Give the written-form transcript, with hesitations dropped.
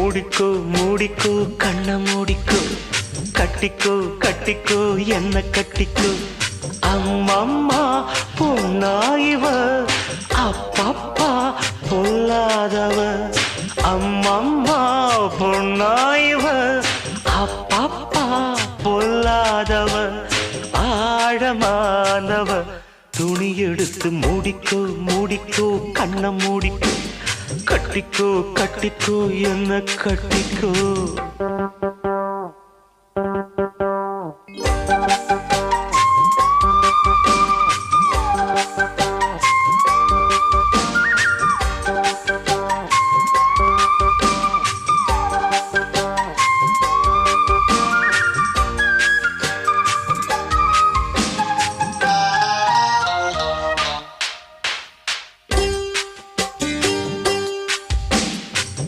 மூடிக்கோ மூடிக்கோ கண்ண மூடிக்கோ கட்டிக்கோ கட்டிக்கோ என்ன கட்டிக்கோ அம்மம்மா பொன்னாயிவ அப்பப்பா பொல்லாதவ அம்மம்மா பொன்னாயிவ அப்பப்பா பொல்லாதவ ஆழமானவ துணி எடுத்து மூடிக்கோ மூடிக்கோ கண்ண மூடிக்கோ கட்டிக்கோ கட்டிக்கோ என்ன கட்டிக்கோ